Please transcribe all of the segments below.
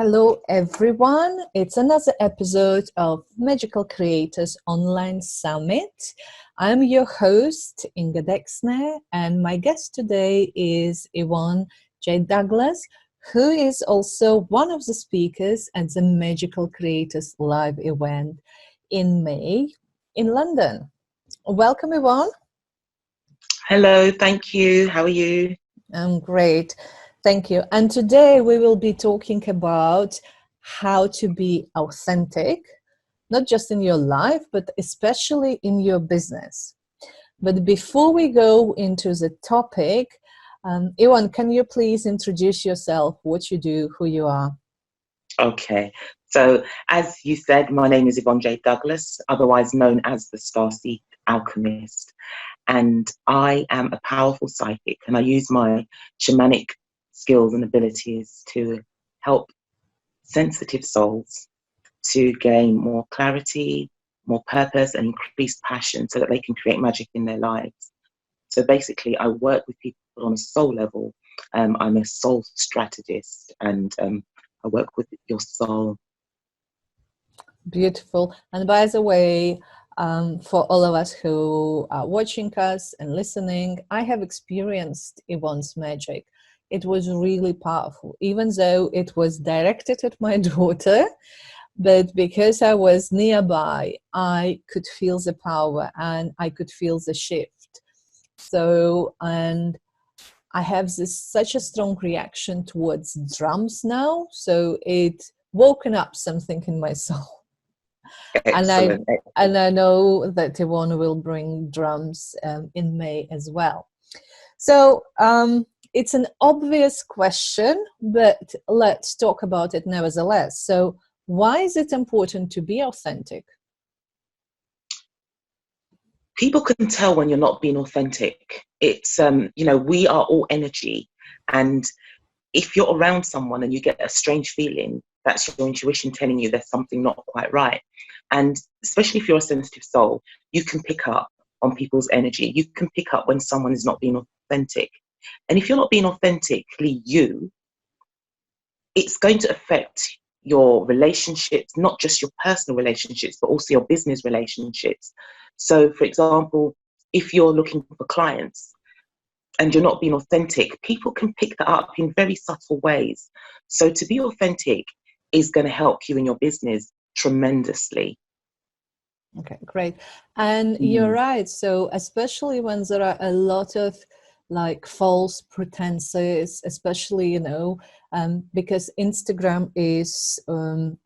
Hello, everyone. It's another episode of Magical Creators Online Summit. I'm your host, Inga Dexner, and my guest today is Yvonne J. Douglas, who is also one of the speakers at the Magical Creators Live event in May in London. Welcome, Yvonne. Hello, thank you. How are you? I'm great. Thank you. And today we will be talking about how to be authentic, not just in your life, but especially in your business. But before we go into the topic, Yvonne, can you please introduce yourself, what you do, who you are? Okay. So, as you said, my name is Yvonne J. Douglas, otherwise known as the Starseed Alchemist. And I am a powerful psychic, and I use my shamanic skills and abilities to help sensitive souls to gain more clarity, more purpose, and increased passion so that they can create magic in their lives. So basically, I work with people on a soul level. I'm a soul strategist, and I work with your soul. Beautiful. And by the way, for all of us who are watching us and listening, I have experienced Yvonne's magic. It was really powerful, even though it was directed at my daughter. But because I was nearby, I could feel the power and I could feel the shift. So, and I have such a strong reaction towards drums now. So it woken up something in my soul. Excellent. And I know that Yvonne will bring drums in May as well. So it's an obvious question, but let's talk about it nevertheless. So why is it important to be authentic? People can tell when you're not being authentic. It's, we are all energy. And if you're around someone and you get a strange feeling, that's your intuition telling you there's something not quite right. And especially if you're a sensitive soul, you can pick up on people's energy. You can pick up when someone is not being authentic. And if you're not being authentically you, it's going to affect your relationships, not just your personal relationships, but also your business relationships. So, for example, if you're looking for clients and you're not being authentic, people can pick that up in very subtle ways. So to be authentic is going to help you in your business tremendously. Okay, great. And you're right. So especially when there are a lot of like false pretenses, especially, because Instagram is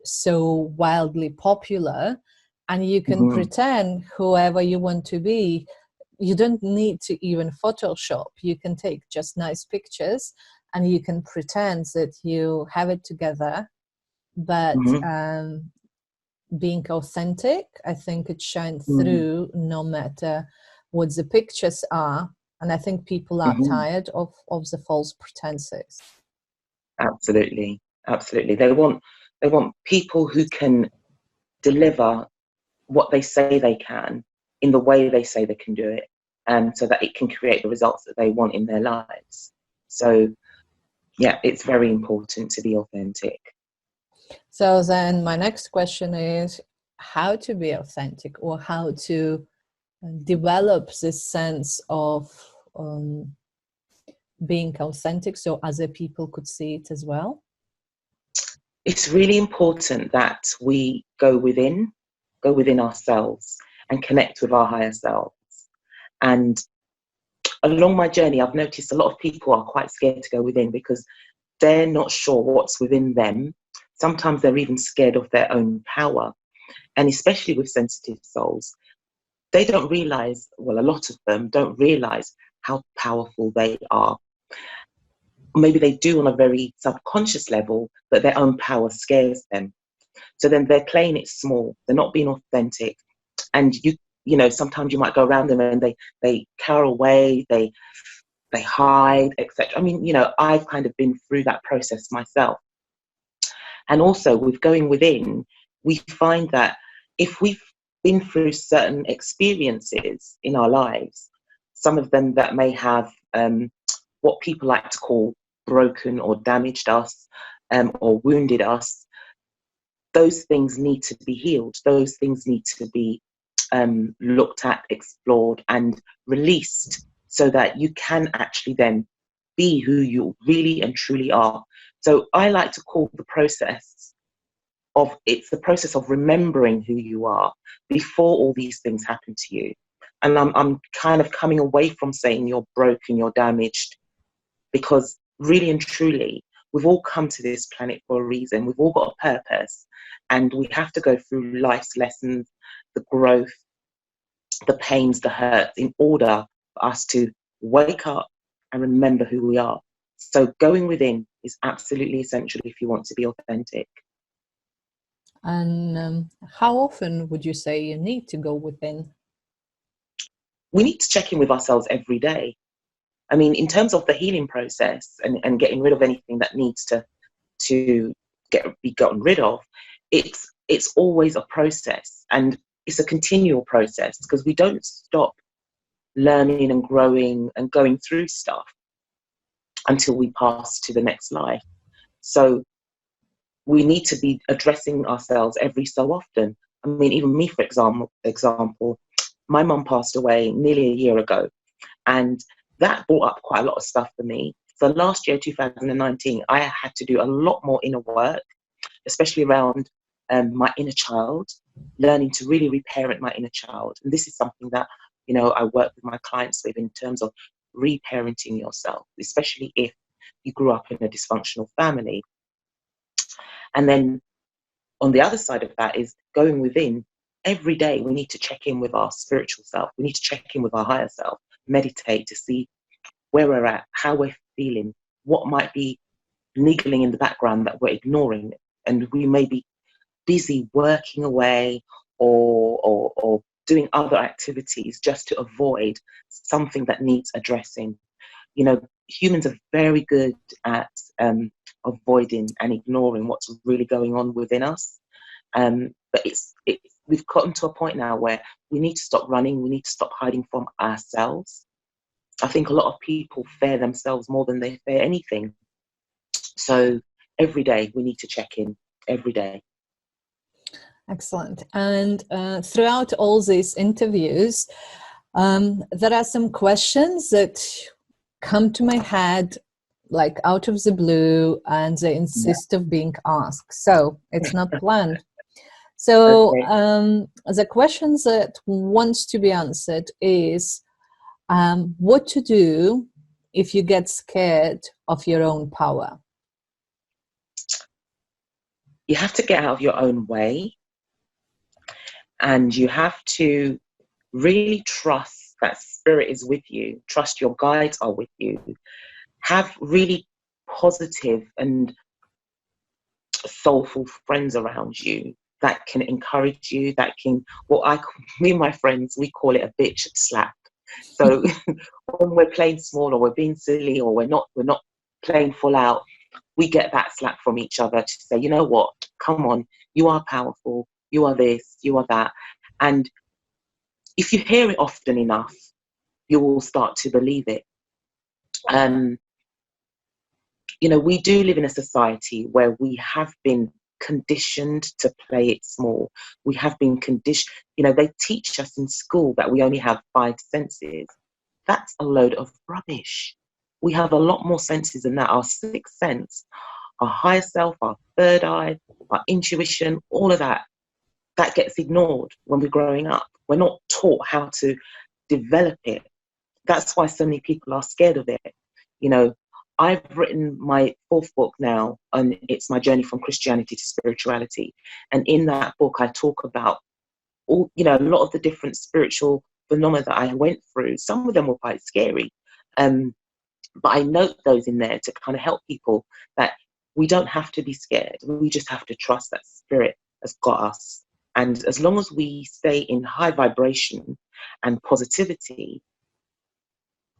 so wildly popular, and you can pretend whoever you want to be. You don't need to even Photoshop. You can take just nice pictures and you can pretend that you have it together. But being authentic, I think it shines through no matter what the pictures are. And I think people are tired of the false pretenses. Absolutely. Absolutely. They want people who can deliver what they say they can in the way they say they can do it, so that it can create the results that they want in their lives. So yeah, it's very important to be authentic. So then my next question is how to be authentic, or how to develop this sense of being authentic so other people could see it as well. It's really important that we go within ourselves and connect with our higher selves. And along my journey, I've noticed a lot of people are quite scared to go within because they're not sure what's within them. Sometimes they're even scared of their own power. And especially with sensitive souls, they don't realize, well, a lot of them don't realize how powerful they are. Maybe they do on a very subconscious level, but their own power scares them. So then they're playing it small. They're not being authentic. And sometimes you might go around them and they cower away, they hide, etc. I mean, I've kind of been through that process myself. And also with going within, we find that if we've been through certain experiences in our lives, some of them that may have what people like to call broken or damaged us, or wounded us, those things need to be healed. Those things need to be looked at, explored, and released, so that you can actually then be who you really and truly are. So I like to call it's the process of remembering who you are before all these things happen to you. And I'm kind of coming away from saying you're broken, you're damaged, because really and truly, we've all come to this planet for a reason. We've all got a purpose, and we have to go through life's lessons, the growth, the pains, the hurts, in order for us to wake up and remember who we are. So going within is absolutely essential if you want to be authentic. And how often would you say you need to go within? We need to check in with ourselves every day. I mean, in terms of the healing process and getting rid of anything that needs to be gotten rid of, it's always a process, and it's a continual process, because we don't stop learning and growing and going through stuff until we pass to the next life. So we need to be addressing ourselves every so often. I mean, even me, for example, my mum passed away nearly a year ago, and that brought up quite a lot of stuff for me. So last year, 2019, I had to do a lot more inner work, especially around my inner child, learning to really reparent my inner child. And this is something that, I work with my clients with, in terms of reparenting yourself, especially if you grew up in a dysfunctional family. And then on the other side of that is going within. Every day we need to check in with our spiritual self. We need to check in with our higher self, meditate to see where we're at, how we're feeling, what might be niggling in the background that we're ignoring. And we may be busy working away or doing other activities just to avoid something that needs addressing. Humans are very good at avoiding and ignoring what's really going on within us. But we've gotten to a point now where we need to stop running. We need to stop hiding from ourselves. I think a lot of people fear themselves more than they fear anything. So every day we need to check in, every day. Excellent. And throughout all these interviews, there are some questions that come to my head like out of the blue, and they insist of being asked. So it's not planned. So Okay. the questions that wants to be answered is what to do if you get scared of your own power. You have to get out of your own way, and you have to really trust that spirit is with you, trust your guides are with you, have really positive and soulful friends around you that can encourage you, that can, me and my friends, we call it a bitch slap. So when we're playing small or we're being silly or we're not playing full out, we get that slap from each other to say, you know what, come on, you are powerful, you are this, you are that. And if you hear it often enough, you will start to believe it. We do live in a society where we have been conditioned to play it small. We have been conditioned, they teach us in school that we only have 5 senses. That's a load of rubbish. We have a lot more senses than that. Our 6th sense, our higher self, our third eye, our intuition, all of that gets ignored when we're growing up. We're not taught how to develop it. That's why so many people are scared of it. I've written my 4th book now, and it's my journey from Christianity to spirituality. And in that book, I talk about a lot of the different spiritual phenomena that I went through. Some of them were quite scary. But I note those in there to kind of help people that we don't have to be scared. We just have to trust that spirit has got us. And as long as we stay in high vibration and positivity,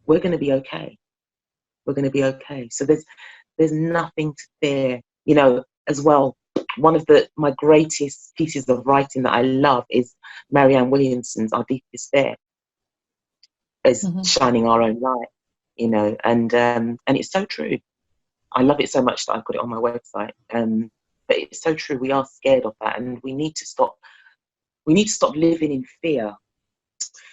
we're going to be okay. We're going to be okay. So there's nothing to fear. As well, one of my greatest pieces of writing that I love is Marianne Williamson's Our Deepest Fear, is shining our own light, and it's so true. I love it so much that I've got it on my website. But it's so true. We are scared of that, and we need to stop. We need to stop living in fear.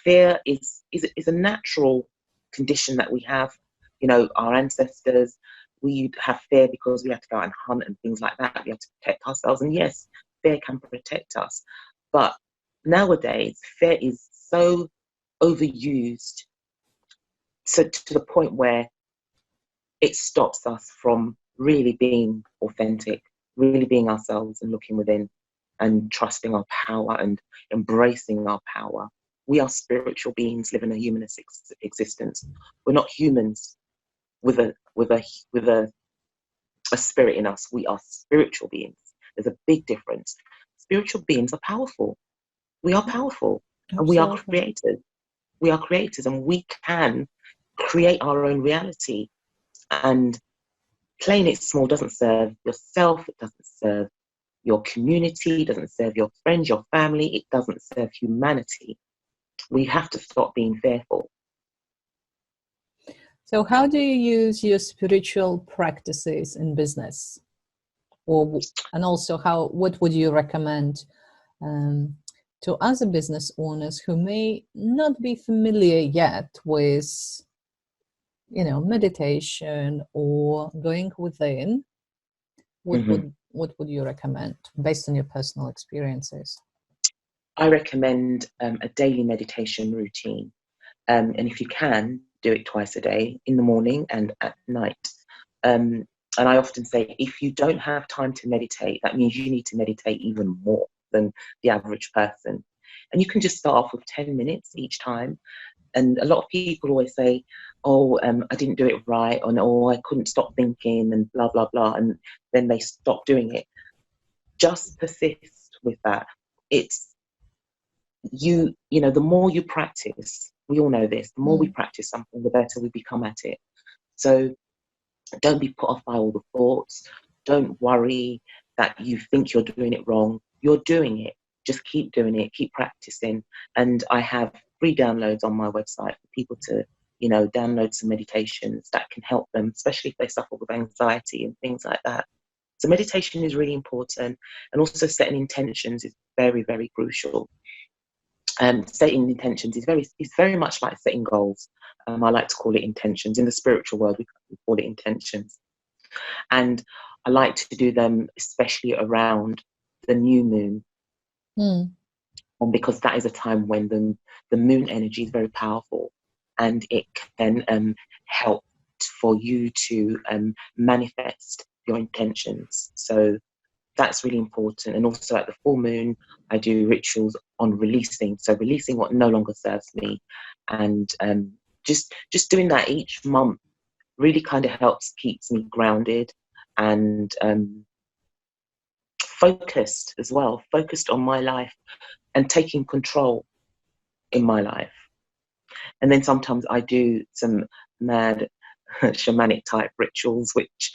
Fear is a natural condition that we have. You know, our ancestors, we have fear because we have to go out and hunt and things like that. We have to protect ourselves, and yes, fear can protect us. But nowadays, fear is so overused, so to the point where it stops us from really being authentic, really being ourselves and looking within and trusting our power and embracing our power. We are spiritual beings living a humanist existence. We're not humans with a spirit in us. We are spiritual beings. There's a big difference. Spiritual beings are powerful. We are powerful, and we are Absolutely. creators. We are creators, and we can create our own reality. And playing it small doesn't serve yourself, it doesn't serve your community, it doesn't serve your friends, your family, it doesn't serve humanity. We have to stop being fearful. So how do you use your spiritual practices in business? And also what would you recommend um, to other business owners who may not be familiar yet with, meditation or going within? Mm-hmm. What would you recommend based on your personal experiences? I recommend a daily meditation routine. And if you can, do it twice a day, in the morning and at night. Um, and I often say, if you don't have time to meditate, that means you need to meditate even more than the average person. And you can just start off with 10 minutes each time. And a lot of people always say, oh, I didn't do it right, or no, I couldn't stop thinking, and blah, blah, blah. And then they stop doing it. Just persist with that. It's the more you practice, we all know this, the more we Mm. practice something, the better we become at it. So don't be put off by all the thoughts. Don't worry that you think you're doing it wrong. You're doing it. Just keep doing it, keep practicing. And I have free downloads on my website for people to, download some meditations that can help them, especially if they suffer with anxiety and things like that. So meditation is really important. And also setting intentions is very, very crucial. Setting intentions is very much like setting goals. I like to call it intentions. In the spiritual world, we call it intentions. And I like to do them especially around the new moon, Mm. because that is a time when the moon energy is very powerful, and it can help for you to manifest your intentions. So that's really important. And also at the full moon, I do rituals on releasing. So releasing what no longer serves me, and just doing that each month really kind of keeps me grounded and focused as well, focused on my life and taking control in my life. And then sometimes I do some mad shamanic type rituals, which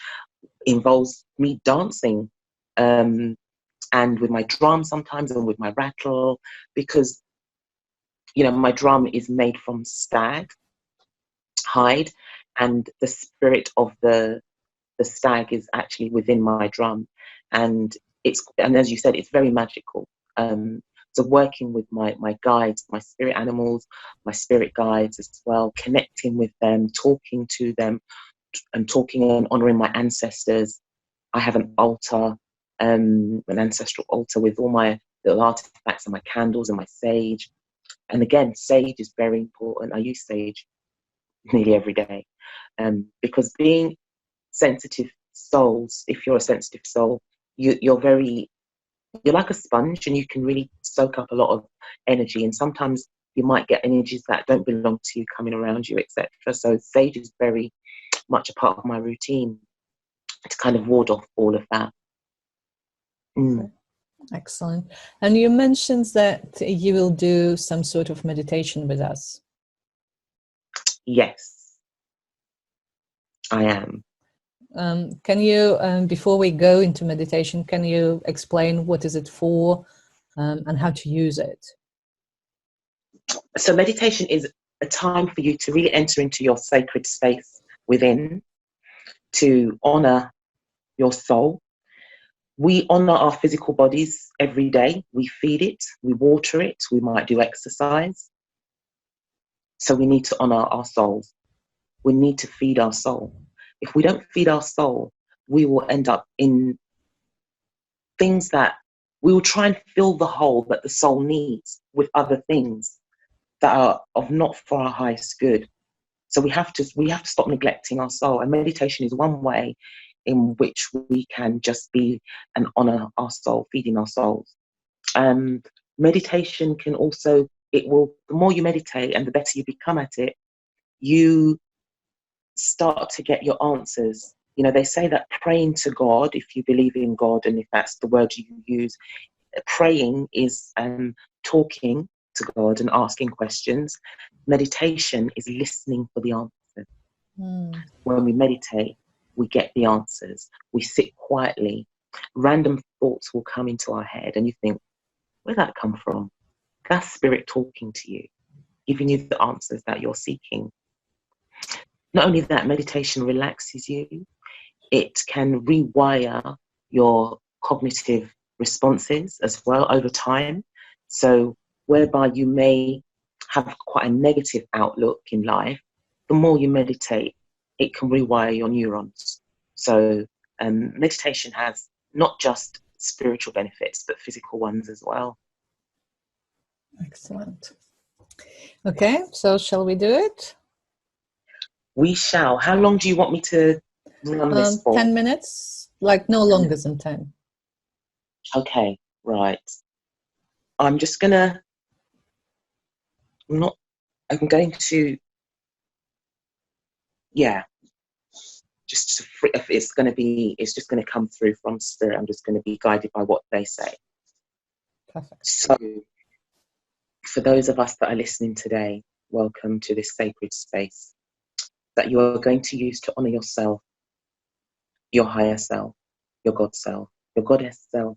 involves me dancing. And with my drum sometimes, and with my rattle, because my drum is made from stag hide, and the spirit of the stag is actually within my drum, and as you said, it's very magical. So working with my guides, my spirit animals, my spirit guides as well, connecting with them, talking to them, and talking and honoring my ancestors. I have an altar, an ancestral altar with all my little artifacts and my candles and my sage. And again, sage is very important. I use sage nearly every day, because being sensitive souls, if you're a sensitive soul, you're like a sponge, and you can really soak up a lot of energy. And sometimes you might get energies that don't belong to you coming around you, etc. So sage is very much a part of my routine to kind of ward off all of that. Mm. Excellent. And you mentioned that you will do some sort of meditation with us. Yes, I am. Can you, before we go into meditation, can you explain what is it for and how to use it? So meditation is a time for you to really enter into your sacred space within, to honor your soul. We honor our physical bodies every day. We feed it, we water it, we might do exercise. So we need to honor our souls. We need to feed our soul. If we don't feed our soul, we will end up in things that we will try and fill the hole that the soul needs with other things that are of not for our highest good. So we have to stop neglecting our soul. And meditation is one way in which we can just be and honor our soul, feeding our souls. Meditation can also, the more you meditate and the better you become at it, you start to get your answers. You know, they say that praying to God, if you believe in God and if that's the word you use, praying is talking to God and asking questions. Meditation is listening for the answers. When we meditate, we get the answers. We sit quietly. Random thoughts will come into our head and you think, where'd that come from? That's spirit talking to you, giving you the answers that you're seeking. Not only that, meditation relaxes you. It can rewire your cognitive responses as well over time. So whereby you may have quite a negative outlook in life, the more you meditate, it can rewire your neurons. So meditation has not just spiritual benefits, but physical ones as well. Excellent. Okay, so shall we do it? We shall. How long do you want me to run this for? 10 minutes, like no longer than 10. Okay, right. I'm going to, yeah, if it's just going to come through from spirit. I'm just going to be guided by what they say. Perfect. So for those of us that are listening today, welcome to this sacred space that you are going to use to honor yourself, your higher self, your God self, your goddess self.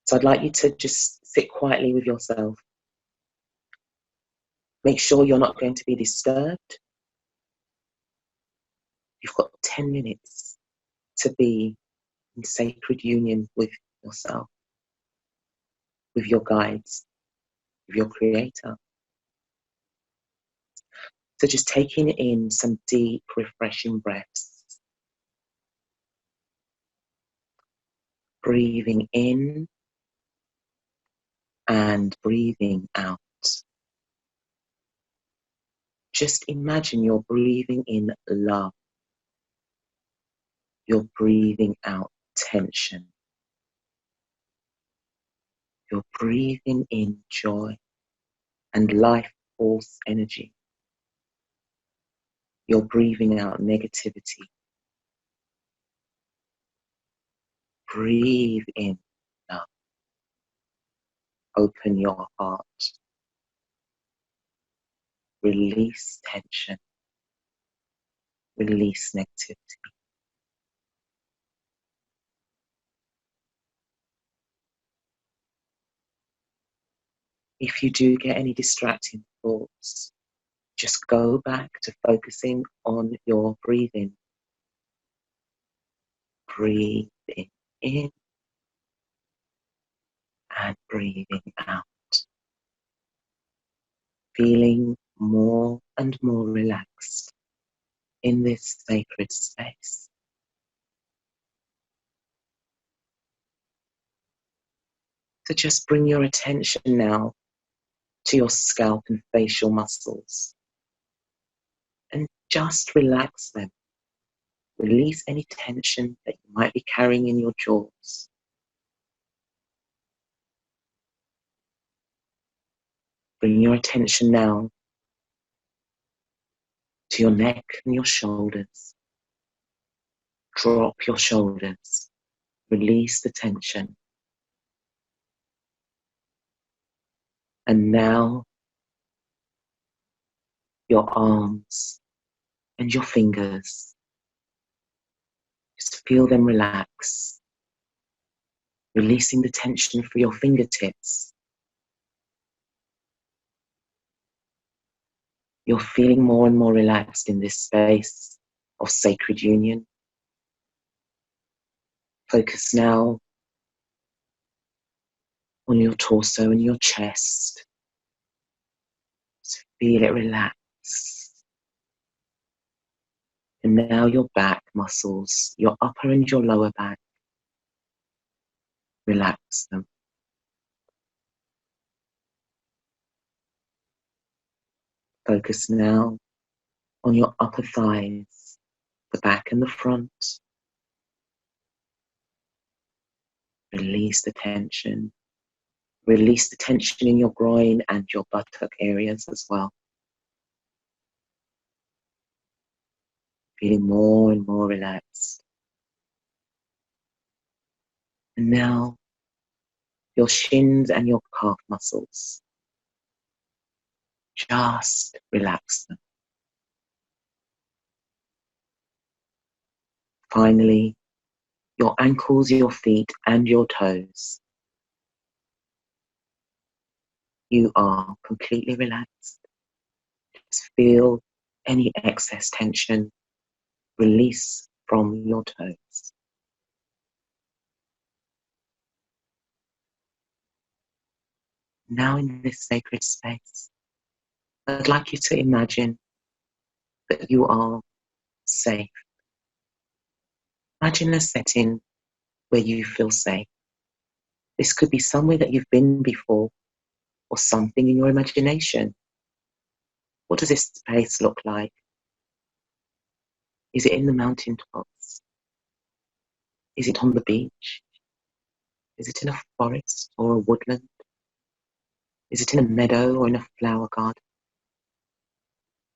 So I'd like you to just sit quietly with yourself. Make sure you're not going to be disturbed. You've got 10 minutes to be in sacred union with yourself, with your guides, with your creator. So just taking in some deep, refreshing breaths. Breathing in and breathing out. Just imagine you're breathing in love. You're breathing out tension. You're breathing in joy and life force energy. You're breathing out negativity. Breathe in love. Open your heart. Release tension. Release negativity. If you do get any distracting thoughts, just go back to focusing on your breathing. Breathing in and breathing out. Feeling more and more relaxed in this sacred space. So just bring your attention now to your scalp and facial muscles and just relax them. Release any tension that you might be carrying in your jaws. Bring your attention now to your neck and your shoulders. Drop your shoulders. Release the tension. And now your arms and your fingers. Just feel them relax. Releasing the tension for your fingertips. You're feeling more and more relaxed in this space. of sacred union. Focus now on your torso and your chest. Just feel it relax. And now your back muscles, your upper and your lower back, relax them. Focus now on your upper thighs, the back and the front. Release the tension. Release the tension in your groin and your buttock areas as well. Feeling more and more relaxed. And now your shins and your calf muscles. Just relax them. Finally, your ankles, your feet, and your toes. You are completely relaxed. Just feel any excess tension release from your toes. Now in this sacred space, I'd like you to imagine that you are safe. Imagine a setting where you feel safe. This could be somewhere that you've been before or something in your imagination. What does this space look like? Is it in the mountain tops? Is it on the beach? Is it in a forest or a woodland? Is it in a meadow or in a flower garden?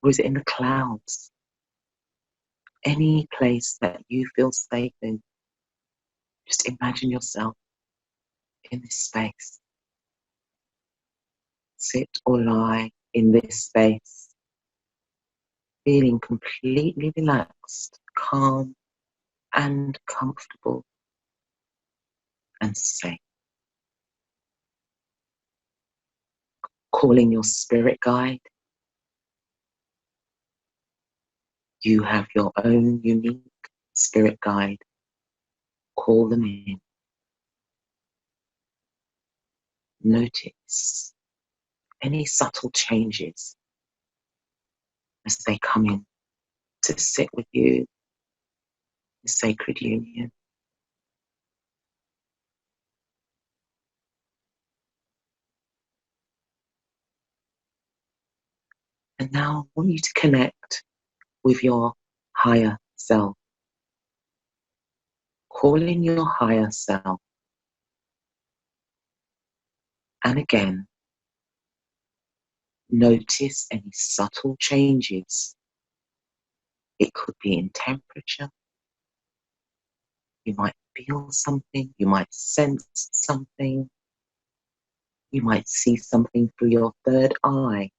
Or is it in the clouds? Any place that you feel safe in, just imagine yourself in this space. Sit or lie in this space, feeling completely relaxed, calm, and comfortable and safe. Calling your spirit guide. You have your own unique spirit guide. Call them in. Notice any subtle changes as they come in to sit with you in sacred union. And now I want you to connect with your higher self. Call in your higher self. And again, notice any subtle changes. It could be in temperature. You might feel something. You might sense something. You might see something through your third eye.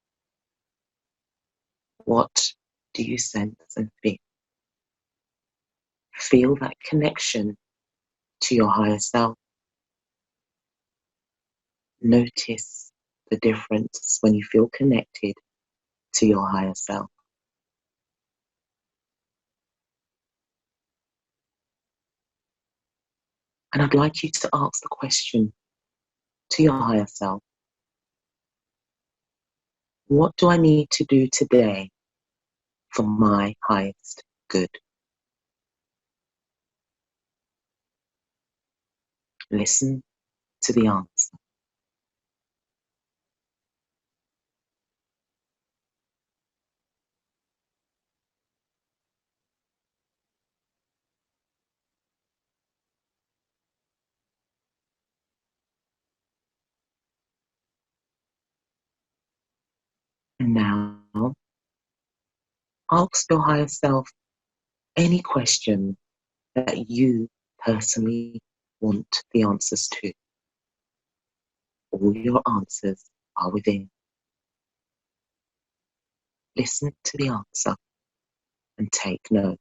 What do you sense and feel? Feel that connection to your higher self. Notice the difference when you feel connected to your higher self. And I'd like you to ask the question to your higher self. What do I need to do today for my highest good? Listen to the answer. And now, ask your higher self any question that you personally want the answers to. All your answers are within. Listen to the answer and take note.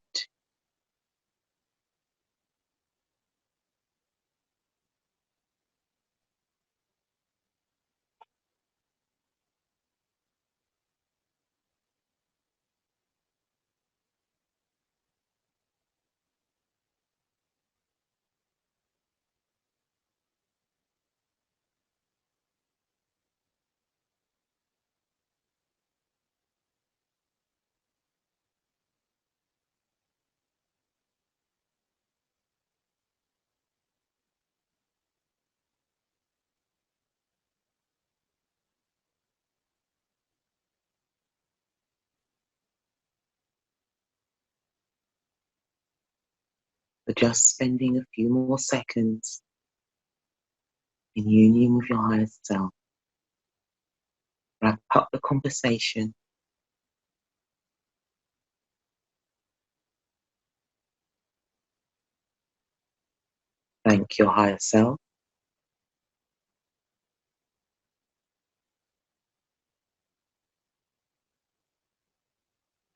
for just spending a few more seconds in union with your higher self. Wrap up the conversation. Thank your higher self.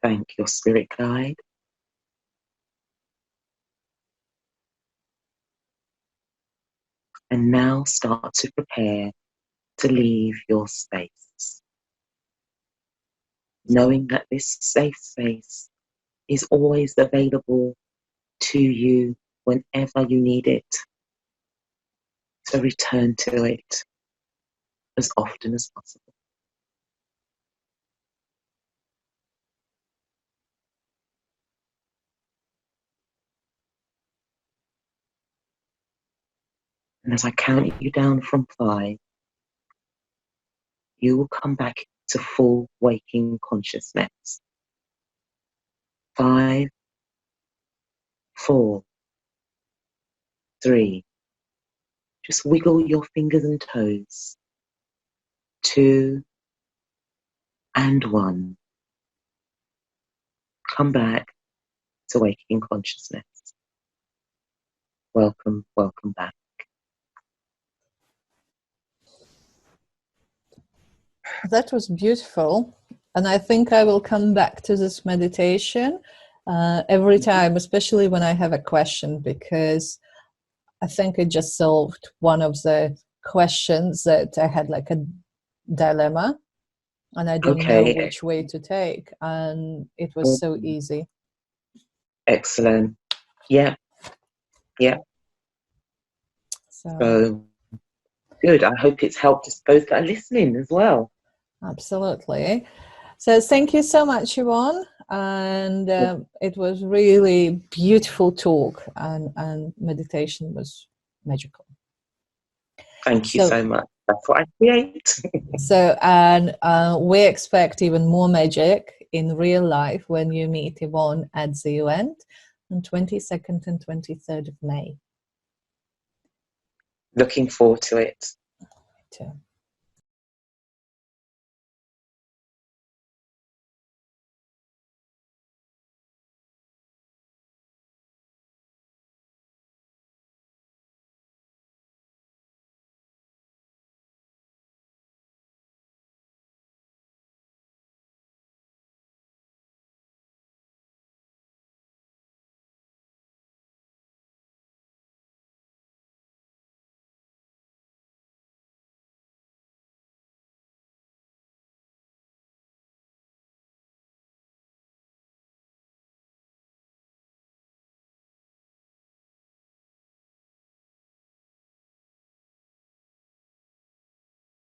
Thank your spirit guide. And now start to prepare to leave your space, knowing that this safe space is always available to you whenever you need it. So return to it as often as possible. And as I count you down from 5, you will come back to full waking consciousness. 5, 4, 3. Just wiggle your fingers and toes. 2, and 1. Come back to waking consciousness. Welcome, welcome back. That was beautiful. And I think I will come back to this meditation every time, especially when I have a question, because I think it just solved one of the questions that I had, like a dilemma, and I didn't know which way to take. And it was so easy. Excellent. Yeah. Yeah. So good. I hope it's helped us both that are listening as well. Absolutely. So thank you so much, Yvonne. And it was really beautiful talk, and meditation was magical. Thank you so much. That's what I create. And we expect even more magic in real life when you meet Yvonne at the event on 22nd and 23rd of May. Looking forward to it. Me too.